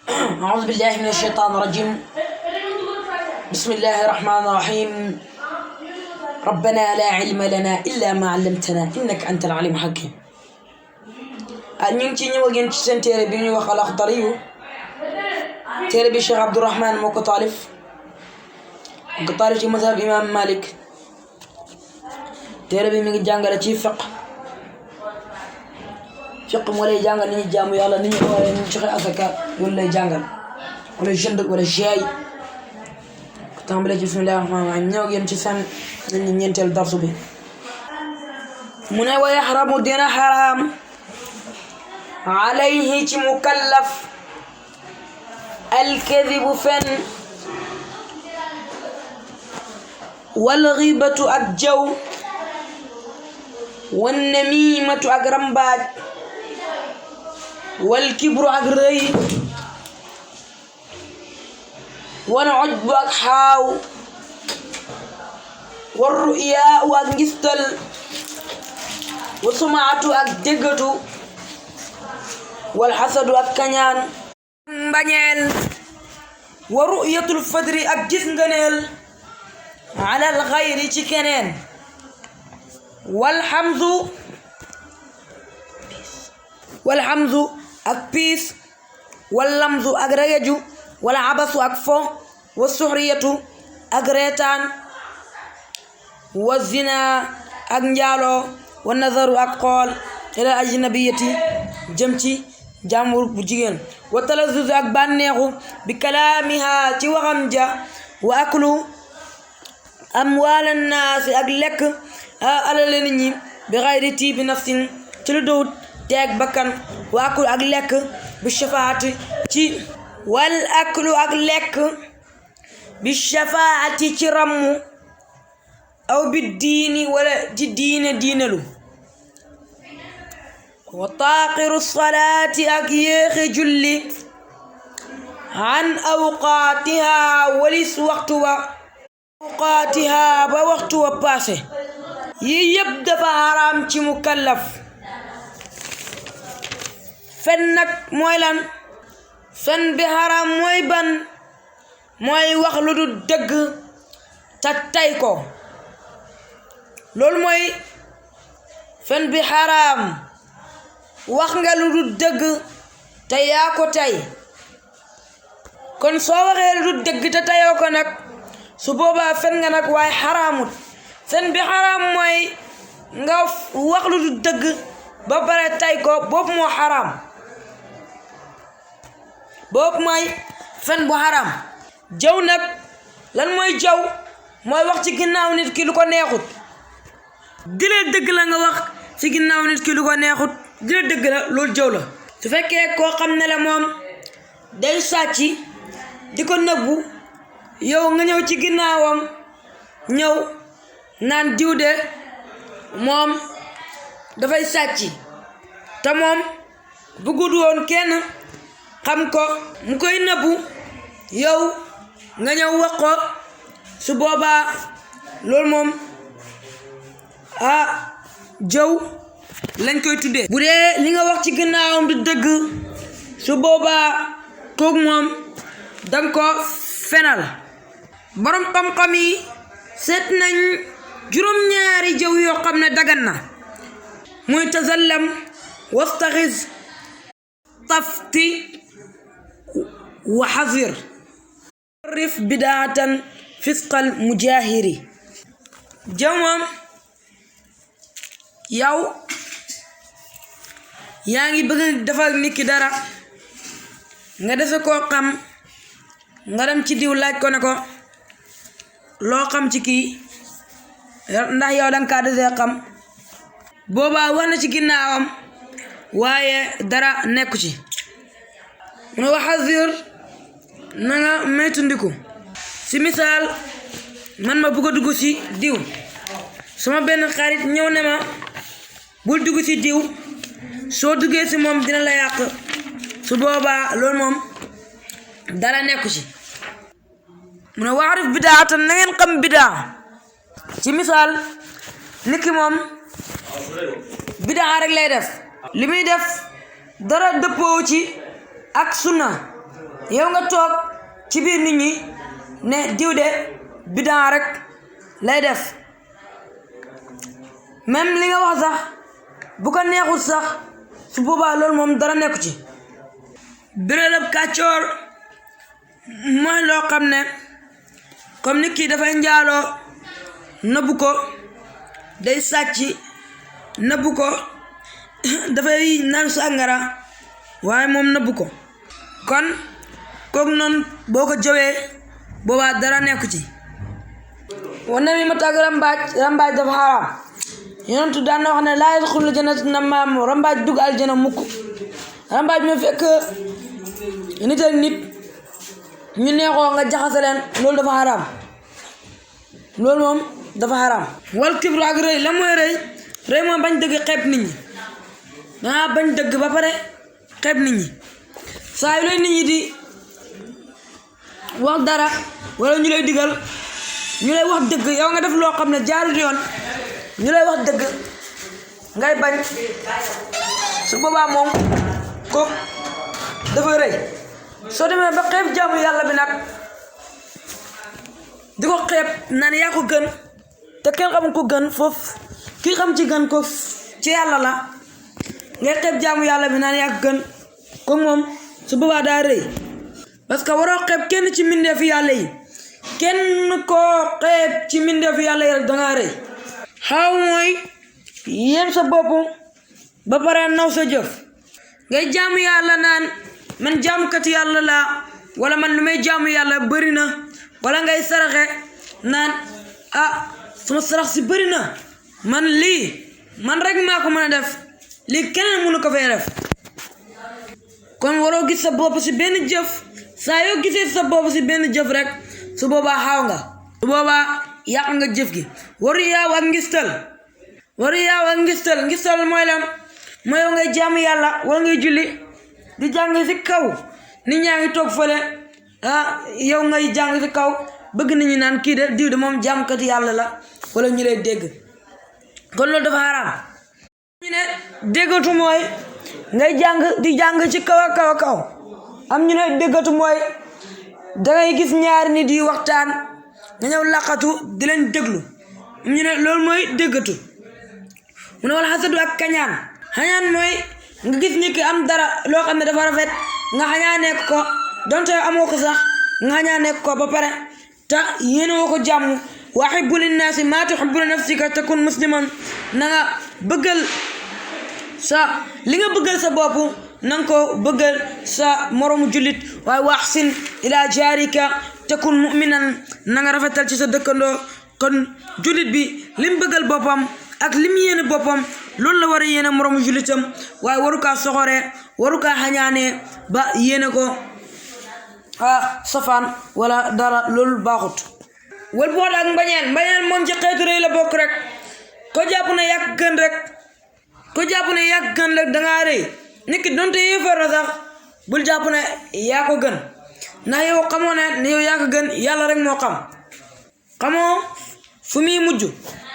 أعوذ بالله من الشيطان الرجيم. بسم الله الرحمن الرحيم. ربنا لا علم لنا إلا ما علمتنا إنك أنت العليم الحكيم. ñu ngi ci ñëw ak yéen ci seen téere bi ñuy wax Al-Akhdari téere bi Cheikh Abdourahman moo ko taalif ci mazhab Imam Malik. téere bi mi ngi jàngale ci fiqh moo lay jàngal ni ñu jaamu yàlla ni ñu waree ni ñu joxe asaka loolu lay jàngal wala jënd wala jaay. tàmbale ci bismillahir rahmanir rahim ñëw ak yéen ci seen nañu ñeenteel darsu bi. mu ne wa yaxramu dina xaraam alayhi ci mukallaf alkadibu fen wal ghibatu ak jaw wan namimatu ak rambaaj wal kibru ak rëy wal ujbu ak xaaw war ru'yaa ak ngistal wa sumaatu ak déggatu wal xasadu ak kañaan mbañeel wa ru'yatul fadri ak gis ngëneel alal xayri ci keneen wal hamzu ak piis wal lamzu ak regeju wala abasu ak fo wa suxriyatu ak reetaan wa zina ak njaaloo wa nazaru ak xool ila ajnabiyati jëm ci jàmbur bu jigéen wa talazzuz ak bànneexu bi kalaamiha ci waxam ja wa aklu amwaalan naasi ak lekk alal nit ñi bi xayri tiibi nafsin ci lu dowut teeg bakkan wa aklu ak lekk bi shafaati ci wal aklu ak lekk bi shafaati ci rammu aw bi diini wala ci diinelu wa taaqiru salaati ak yéexi julli an awqaatiha walis waxtu wa awqaatiha ba waxtu wa paase yi yépp dafa haram ci mukallaf. fen nag mooy lan? fen bi haram mooy ban? mooy wax lu du dëgg te tay ko. loolu mooy fen bi haram. wax nga lu du dëgg te yaa ko tay. kon soo waxee lu du dëgg te tayoo ko nag su boobaa fen nga nag waaye xaraamut. fen bi xaraam mooy nga wax lu du dëgg ba pare tay ko, boobu moo xaraam. boobu mooy fen bu xaraam. jaw nag lan mooy jaw? mooy wax ci ginnaaw nit ki lu ko neexut. dilee dëgg la nga wax ci ginnaaw nit ki lu ko neexut, dilee dëgg la, loolu jaw la. su fekkee koo xam ne la moom day sàcc di ko nëbbu, yow nga ñëw ci ginnaawam ñëw naan diw de moom dafay sàcc te moom bëggut woon kenn xam ko, mu koy nëbbu, yow nga ñëw wax ko, su boobaa loolu moom jëw lañ koy tuddee. bu dee li nga wax ci ginnaawam du dëgg, su boobaa kooku moom danga ko fenal. borom xam-xam yi seet nañ juróom-ñaari jëw yoo xam ne dagan na, muy tazallam, wastaxiz, tafti, wa xazir, rif bidaatan fisqal mujahiri. jëw moom yow yaa ngi bëgg defal nit ki dara, nga defe koo xam, nga dem ci diw laaj ko ne ko loo xam ci kii, ndax yow danga kaa desee xam. boobaa wax na ci ginnaawam waaye dara nekku ci. mu ne waxazir, na nga moytandiku. si misaal, man ma bëgg a dugg ci diw, sama benn xarit ñëw ne ma bul dugg ci diw, soo duggee ci moom dina la yàq. su boobaa loolu moom dara nekku ci. mu ne waarif bidaatan, na ngeen xam bidaa. ci misaal, nit ki moom bidaa rek lay def, li muy def dara dëppoo ci ak sunna, yow nga toog ci biir nit ñi ne diw de bidaa rek lay def même li nga wax sax bu ko neexul sax su boobaa loolu moom dara nekku ci biréelab kàccoor mooy loo xam ne comme nit ki dafay njaaloo nëbbu ko day sàcc nëbbu ko dafay naan sàngara waaye moom nëbbu ko kon kooku noonu boo ko jëwee boobaa dara nekku ci wane mi ma tàgg rambaaj dafa xaraam yonentu daan na wax ne laa yadxulul jannata nammaam rambaaj dugg aljana mukk rambaaj ma fekk nit ak nit ñu neexoo nga jaxase leen loolu dafa xaraam loolu moom dafa xaraam wal kibru ak rëy la mooy rëy mooy bañ dëgg xeeb nit ñi dangaa bañ dëgg ba pare xeeb nit ñi saa yu lay nit ñi di wax dara wala ñu lay digal ñu lay wax dëgg yow nga def loo xam ne jaarut yoon ñu lay wax dëgg ngay bañ su boobaa moom ko dafa rëy soo demee ba xeeb jaamu yàlla bi nag di ko xeeb naan yaa ko gën te kenn xamul ko gën foofu kii xam ci gën ko ci yàlla la ngay xeeb jaamu yàlla bi naan yaa ko gën ko moom su boobaa daa rëy parce que waroo xeeb kenn ci mbindeefu yàlla yi kenn koo xeeb ci mbindeefu yàlla yi rek dangaa rëy xaw mooy yéem sa bopp ba pare naw sa jëf ngay jaamu yàlla naan man jaamukat yàlla laa wala man lu may jaamu yàlla bëri na wala ngay saraxe naan sama sarax si bëri na man lii man rek maa ko mën a def lii keneen mënu ko fay def kon waroo gis sa bopp si benn jëf saa yoo gisee sa bopp si benn jëf rek su boobaa xaaw nga su boobaa yàq nga jëf gi waru yaaw ak ngistal mooy lan mooy yow ngay jaamu yàlla wala ngay julli di jàng si kaw nit ñaa ngi toog fële yow ngay jàng si kaw bëgg nit ñi naan kii de diw de moom jaamkati yàlla la wala ñu lay dégg kon loolu dafa xaraam ñu ne déggatu mooy ngay jàng di jàng ci kaw a kaw am ñu ne déggatu mooy dangay gis ñaari nit yi waxtaan nga ñëw laqatu di leen déglu am ñu ne loolu mooy déggatu mu ne wala xasadu ak kañaan mooy nga gis nit ki am dara loo xam ne dafa rafet nga xañaanee ko donte amoo ko sax nga xañaanee ko ba pare te yéene woo ko jàmm wa hibbu linnaasi maa tuhibbu li nafsika takun musliman na nga bëggal li nga bëggal sa bopp na nga ko bëggal sa moromu jullit waaye wa ahsin ila jaarika takun mu'minan na nga rafetal ci sa dëkkandoo kon jullit bi lim bëggal boppam ak lim yéene boppam loolu la war a yéene moromu jullitam waaye waru kaa soxoree waru kaa xañaanee ba yéene ko safaan wala dara loolu baaxut wal boot ak mbañeel moom ci xeetu rëy la bokk rek ko jàpp ne yàq gën rek dangaa rëy nit ki donte yéefar la sax bul jàpp ne yaa ko gën ndax yow xamoo ne yow yaa ko gën yàlla rek moo xam xamoo fu muy mujj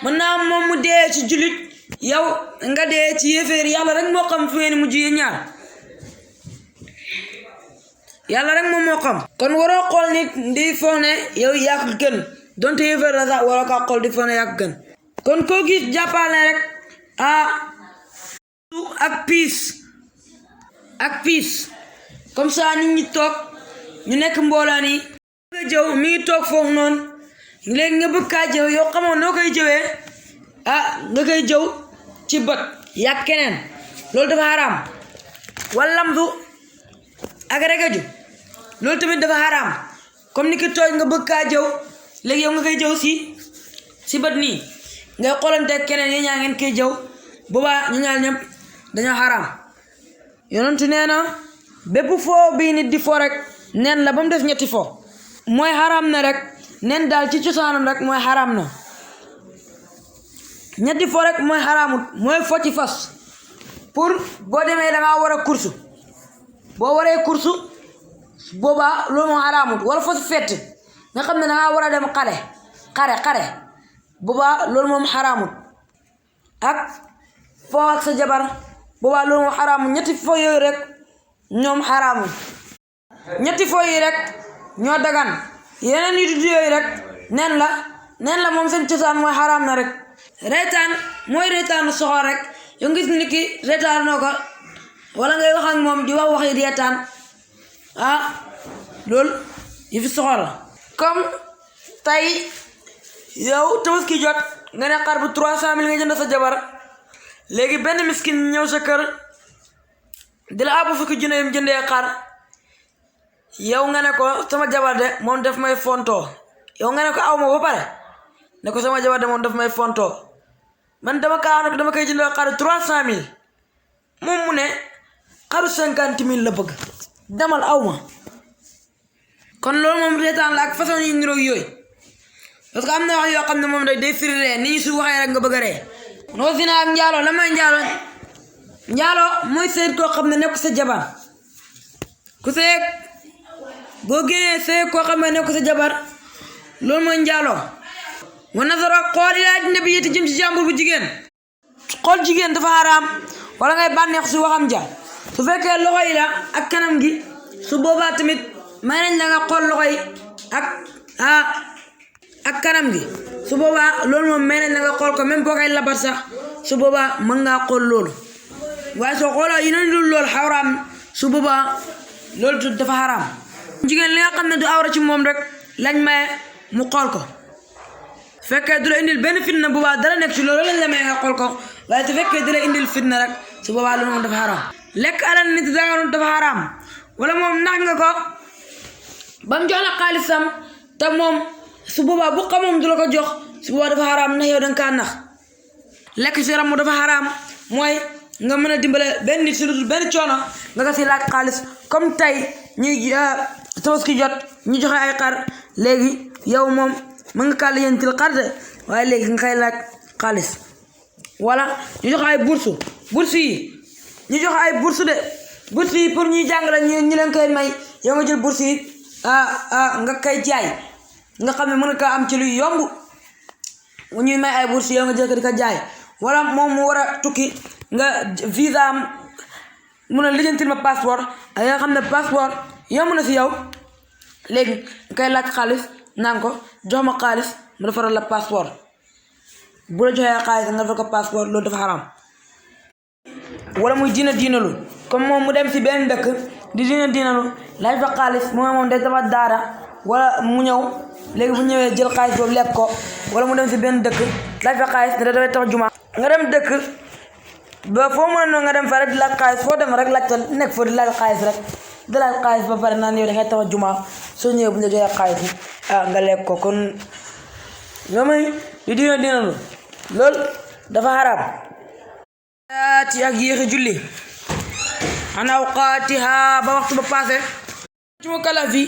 mën naa moom mu dee ci jullit yow nga dee ci yéeféer yàlla rek moo xam fu ngeen mujj yéen ñaar yàlla rek moom moo xam kon waroo xool nit di foog ne yow yaa ko gën donte yéeféer la sax waroo kaa xool di foog ne yaa ko gën kon koo gis jàppal ne rek ak piis comme ça nit ñi toog ñu nekk mbooloo ni nga jëw mi ngi toog foofu noonu léegi nga bëgg kaa jëw yow xamoon noo koy jëwee nga koy jëw ci bët yàq keneen loolu dafa xaraam wala lamdu ak regaju loolu tamit dafa xaraam comme ni ki tooj nga bëgg kaa jëw léegi yow nga koy jëw si bët nii ngay xoolante keneen yi ñaa ngeen koy jëw boobaa ñu ñaar ñëpp dañoo xaraam yonentu nee na bépp foo bii nit di fo rek nen la ba mu def ñetti fo mooy xaraam na rek nen daal ci cosaanam rek mooy xaraam na ñetti fo rek mooy xaraamut mooy fo ci fas pour boo demee dangaa war a kursu boo waree kursu boobaa loolu moo xaraamut wala fo si fett nga xam ne dangaa war a dem xare boobaa loolu moom xaraamut ak foo ak sa jabar boobaa loolu moom xaraamut ñetti fo yooyu rek ñoom xaraamut ñetti fo yi rek ñoo dagan yeneen yu du yooyu rek neen la moom seen cosaan mooy xaraam na rek reetaan mooy reetaanu soxor rek yow ngis nit ki reetaanoo ko wala ngay wax ak moom di wax waxi reetaan loolu yi fi soxor la comme tey yow tabaski jot nga ne xar bu 300 000 nga jënd sa jabar léegi benn miskin ñëw sa kër di la àbb fukki junne yim jëndee xar yow nga ne ko sama jabar de moom daf may fontoo yow nga ne ko aw ma ba pare ne ko sama jabar de moom daf may fontoo man dama koy jëndee xaru 300 000 moom mu ne xaru 50 000 la bëgg demal aw ma kon loolu moom reetaan la ak façon yi niroog yooyu parce que am na wax yoo xam ne moom day firi ree nit ñi su waxee rek nga bëgg a ree noo zina ak njaaloo la mooy njaaloo mooy sëy koo xam ne nekk sa jabar ku sëy boo génnee sëy koo xam ne nekk sa jabar loolu mooy njaaloo wa nazaro xool ilaa nabi yéti jëm ci jàmbur bu jigéen xool jigéen dafa xaraam wala ngay bànneex su waxam ja su fekkee loxo yi la ak kanam gi su boobaa tamit may nañ la nga xool loxo yi ak kanam gi su boobaa loolu moom may nañ la nga xool ko même boo koy labat sax su boobaa mën ngaa xool loolu waaye soo xooloo yi nañ dul loolu xaraam su boobaa loolu dafa xaraam jigéen li nga xam ne du awra ci moom rek lañ maye mu xool ko fekkee du la indil benn fitna boobaa dara nekk ci loolu lañ la maye nga xool ko waaye su fekkee du la indil fitna rek su boobaa loolu moom dafa xaraam lekk alal nit daganut dafa xaraam wala moom nax nga ko ba mu jox la xaalisam te moom su boobaa bu xamoon du la ko jox su boobaa dafa xaraam ndax yow danga kaa nax lekk ci ramu dafa xaraam mooy nga mën a dimbale benn nit si lu dul benn coono nga ko si laaj xaalis comme tey ñuy tabaski jot ñu joxe ay xar léegi yow moom mën nga kaa lijjantil xar de waaye léegi nga koy laaj xaalis wala ñu joxe ay bourse yi ñu joxe ay bourse yi pour ñuy jàngale ñu leen koy may yow nga jël bourse yi nga koy jaay nga xam ne mën nga kaa am ci lu yomb ñuy may ay bourse yow nga jël ko di ko jaay wala moom mu war a tukki nga visa am mun a lijjantil ma passeport ak nga xam ne passeport yomb na si yow léegi nga koy laaj xaalis naan ko jox ma xaalis mu defaral la passeport bu la joxee xaalis nga defal ko passeport loolu dafa xaram wala muy diinalu comme moom mu dem si benn dëkk di diinalu laaj fa xaalis moom day tabax daara wala mu ñëw léegi bu ñëwee jël xaalis boobu lekk ko wala mu dem si benn dëkk laaj fa xaalis ne dafay tax juma nga dem dëkk ba foo mën a noonu nga dem fa rek di laaj xaalis foo dem rek laaj fa nekk foo di laaj xaalis rek di laaj xaalis ba pare naan yow dangay tax juma soo ñëwee bu ñu la joxee xaalis bi nga lekk ko kon ñoo may di diinalu loolu dafa xaraam ci ak yéexi julli an awqaatiha ba waxtu ba passé ci mu kalaf yi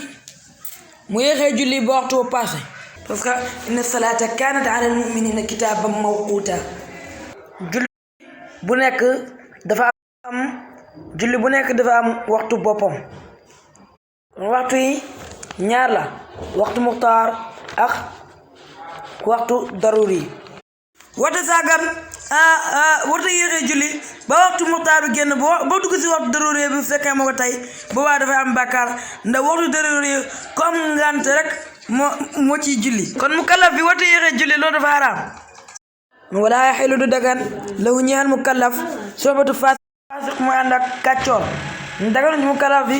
mu yéexee julli ba waxtu ba passé parce que inna salata kanat ala almuminina kitaban mawquta julli bu nekk dafa am waxtu boppam waxtu yi ñaar la waxtu muxtaar ak waxtu daruri wata saagan warta yéexee julli ba waxtu muxtaar bi génn ba dugg si waxtu daruri bi fekkee moo ko tey boobaa dafay am bàkkaar ndax waxtu daruri ko am ngant rek moo ciy julli kon mu kallaf bi warta yéexee julli loolu dafa xaraam wala yaxilu du dagan lahu ñaan mu kallaf soobatu faasiq muy ànd ak kàccoor mu dagan ci mu kallaf bi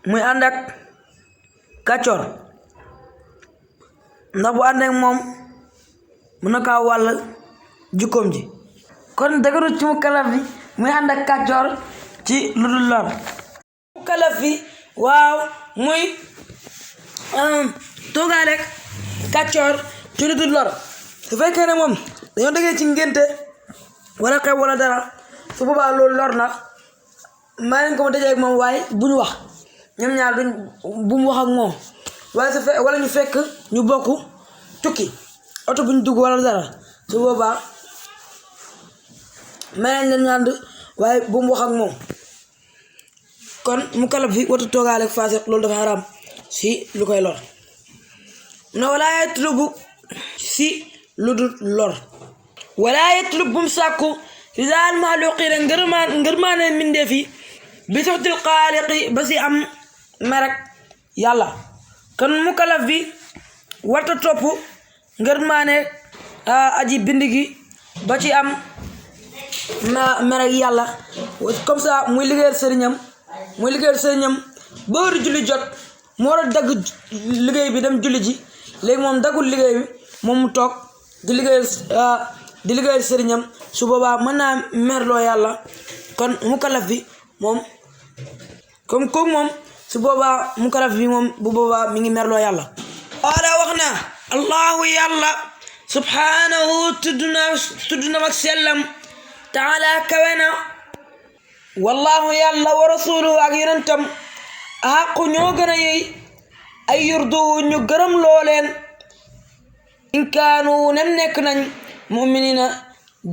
muy ànd ak kàccoor ndax bu ànd ak moom mën na kaa wàll jukkoom ji kon dagaru ci mu kalaf bi muy ànd ak kàccoor ci lu dul lor mu kalaf bi waaw muy toogaale kàccoor ci lu dul lor su fekkee ne moom dañoo dëggee ci ngénte wala xew wala dara su boobaa loolu lor na maa leen ko ma dajee ak moom waaye bu ñu wax ñoom ñaar duñ bu mu wax ak moom waaye su fekk wala ñu fekk ñu bokk tukki oto bu ñu dugg wala dara su boobaa may nañ leen ñu ànd waaye bu mu wax ak moom kon mu kalaf fi watu toogaale ak faasiq loolu dafa xaraam si lu koy lor no wala yatlubu si lu dul lor wala yatlub bu mu sàkku ridaal maxluqiina ngërmaane mbindeef yi bi suxtil xaaliqi ba si am merek yàlla kon mukallaf bi warta topp ngërmaane aji bind gi ba ci am merek yàlla comme ça muy liggéeyal sëriñam ba heure julli jot mu war a dagg liggéey bi dem julli ji léegi moom daggul liggéey bi moom mu toog di liggéeyal sëriñam su boobaa mën naa merloo yàlla kon mukallaf bi moom comme kooku moom su boobaa mukallaf bi moom bu boobaa mi ngi merloo yàlla wala wax na allahu yàlla subhanahu tudd na mag sellam taala kawena wallahu yàlla wa rasuluhu ak yonentam axaqu ñoo gën a yey ay yurdu ñu gërëm looleen in kaanu nem nekk nañ muminina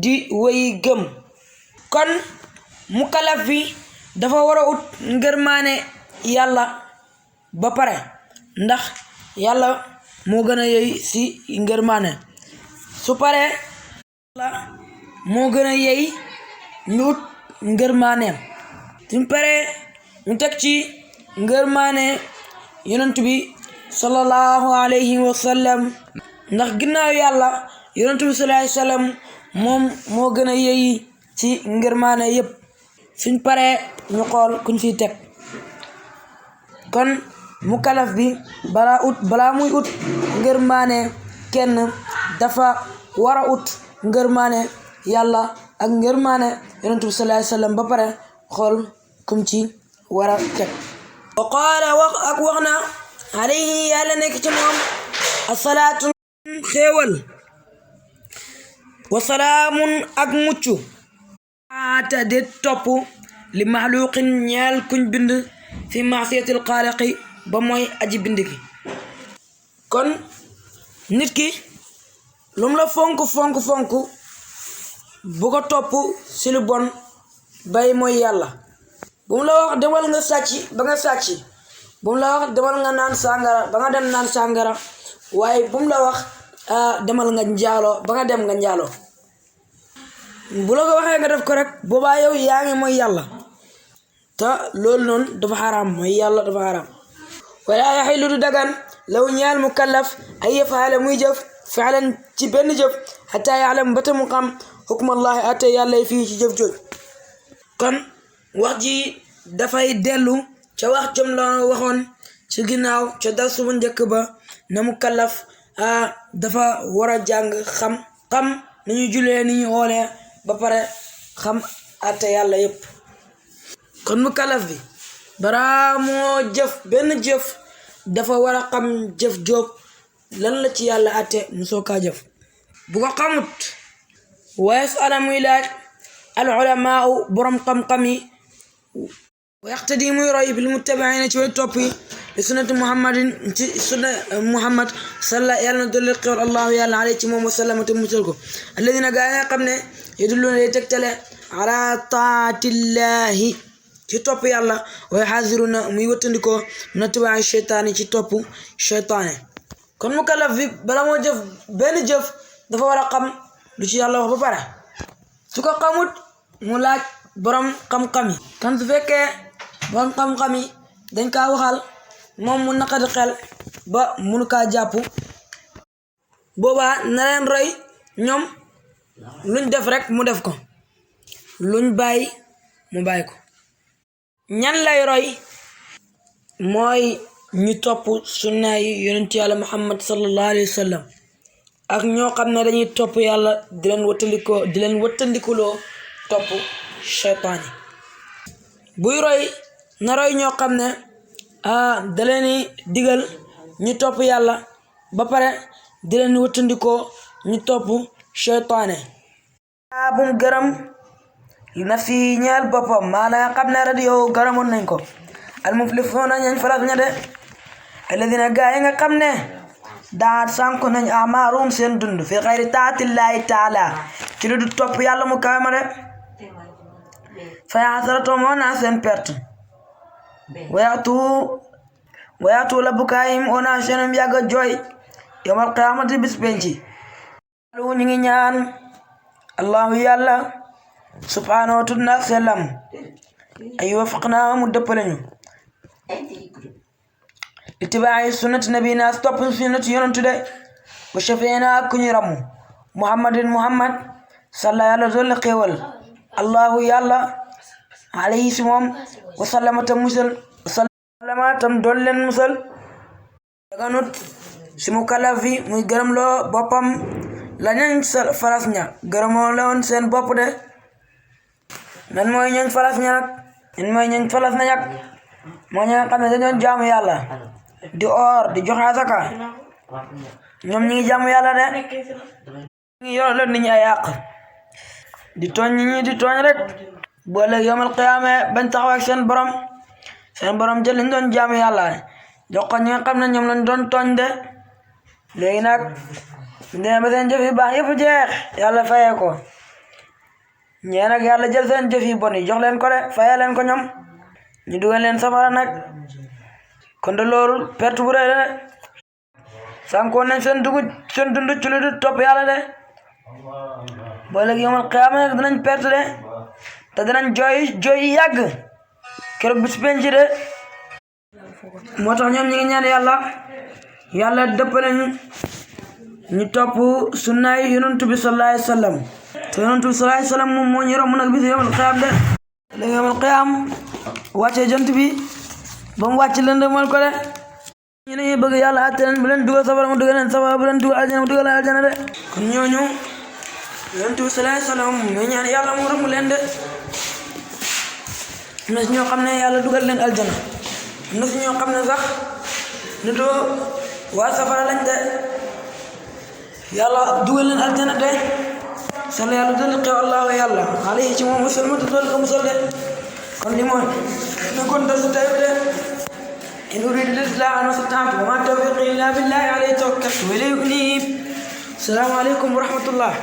di way gëm kon mukallaf bi dafa war a ut ngërmaane yàlla ba pare ndax yàlla moo gën a yey si ngërmaane su pare yàlla moo gën a yey ñu ut ngërmaaneem suñ pare ñu teg ci ngërmaane yonent bi sallallahu alayhi wa sallam ndax ginnaaw yàlla yonent bi sallallahu alayhi wa sallam moom moo gën a yey ci ngërmaane yépp suñ paree ñu xool kuñ fiy teg kon mukallaf bi balaa muy ut ngërmaane kenn dafa war a ut ngërmaane yàlla ak ngërmaane yonent bi sallallahu alayhi wa sallam ba pare xool kum ci war a teg wa qaala wax na alayhi yàlla nekk ci moom asalaatu xéewal wa salaamun ak mucc ata de topp li maxluqin ñeel kuñ bind fi maasiyatil xaaliqi ba mooy aji bind gi kon nit ki lum la fonk bu ko topp si lu bon bay mooy yàlla bu mu la wax demal nga sàcc ba nga sàcc bu mu la wax demal nga naan sàngara ba nga dem naan sàngara waaye bu mu la wax demal nga njaaloo ba nga dem nga njaaloo bu la ko waxee nga def ko rek boobaa yow yaa ngi mooy yàlla te loolu noonu dafa xaraam mooy yàlla dafa xaraam wala yaxillu du dagan law ñaal mukallaf ay yafaala muy jëf fi'lan ci benn jëf xataa yaalam ba ta mu xam hukmallahi ate yàlla fii ci jëf jooj kon wax ji dafay dellu ca wax jom la waxoon ci ginnaaw ca darsu bu njëkk ba na mukallaf dafa war a jàng xam ni ñu julee ni ñu xoolee ba pare xam ate yàlla yépp kon mukallaf bi bara moo jëf benn jëf dafa war a xam jëf jóob lan la ci yàlla ate mu soo kaa jëf bu ko xamut wa yasala muy laaj al ulamaa borom xam-xam yi wa yaqtadi muy roy bil muttabiina ci way topp yi li sunnati muhammadin ci sunna muhammad salla yàlla na dolli xewal allahu yàlla alay ci moom wa sallama te musal ko alladina gaa yi nga xam ne yadulluuna day tegtale ala taatillahi ci topp yàlla wa yaxaaziruna muy wëttandikoo min itibaa'i sheytaani ci topp sheytaane kon mukallaf bi bala moo jëf benn jëf dafa war a xam lu ci yàlla wax ba pare su ko xamut mu laaj borom xam-xam yi kan su fekkee borom xam-xam yi dañ kaa waxal moom mu naqadi xel ba munu kaa jàpp boobaa na leen roy ñoom luñ def rek mu def ko luñ bàyyi mu bàyyi ko ñan lay roy mooy ñu topp sunna yi yonent yàlla muhammad sallallahu alayhi wa sallam ak ñoo xam ne dañuy topp yàlla di leen wëttandikuloo topp sheytaani buy roy na roy ñoo xam ne da leen digal ñu topp yàlla ba pare di leen wëttandikoo ñu topp sheytaane bum gërëm na fi ñeel boppam maanaam xam ne radio gërëmoon nañ ko al muflixuuna ñañ farat ña de alladina gaa yi nga xam ne daat sànku nañ amaarum seen dund fi xayri taatillaahi taala ci lu du topp yàlla mu kawe ma de fa yaxsarato moo naa seen perte wayaatu la bukaayim ona seenum yàgga jooy yawmal qiyaamati bis penci lu ñu ngi ñaan allahu yàlla subhanahu wa ta'ala sellam ay wafaqnaa mu dëppale ñu itibaa'i sunnati nabina topp sunnati yonentu de wa shafiina ku ñu ramu muhammad salla yàlla dolli xéewal allahu yàlla alayhi si moom wa sallama tam dolli leen musal daganut si mu kalaf fi muy gërëm loo boppam la ñañ faras ña gërëmoo la woon seen bopp de nan mooy ñañ faras ña nag moo ña nga xam ne dañoon jaamu yàlla di oor di joxe asaka ñoom ñi ngi jaamu yàlla de ñi yor la nit ñi ay àq di tooñ nit ñi di tooñ rek boo léegi yomal qiyaame bañ taxaw ak seen borom jël liñ doon jaamu yàlla jox ko ñi nga xam ne ñoom lañ doon tooñ de léegi nag ndee ba seen jëf yu baax yëpp jeex yàlla fayee ko ñee nag yàlla jël seen jëf yu bon yi jox leen ko de fayee leen ko ñoom ñu dugal leen safara nag kon de loolu perte bu rëy la de sànkoon nañ seen dund ci lu dul topp yàlla de boo léegi yomal qiyaama nag dinañ perte de te dinañ jooy yàgg keroog bis penc de moo tax ñoom ñi ngi ñaan yàlla dëppale ñu topp sunnaay yonentu bi sallallahu alayhi wasallam te yonentu bi sallallahu alayhi wasallam moom moo ñu romb nag bis yomal qiyaam de léegi yomal qiyaam wàccee jant bi ba mu wàcc lëndëmal ko de ñu ne bëgg yàlla àtte leen bu leen dugal safara mu dugal leen safara bu leen dugal aljana mu dugal aljana de kon ñooñu yonentu bi sallallahu alayhi wasallam ñoo ñaan yàlla mu romb leen de am na si ñoo xam ne yàlla dugal leen aljana am na si ñoo xam ne sax nitu waa safara lañ de yàlla dugal leen aljana de sala yàlla dolli xew allahu yàlla alayhi ci moom musalmatu dolli ko musal de kon li mooy nekkoon darsu tey bi de in uridu l-islaaha ma stata'tu wa ma tawfiqi illa billahi alayhi tawakkaltu wa ilayhi unib. Assalamu alaikum wa rahmatullah.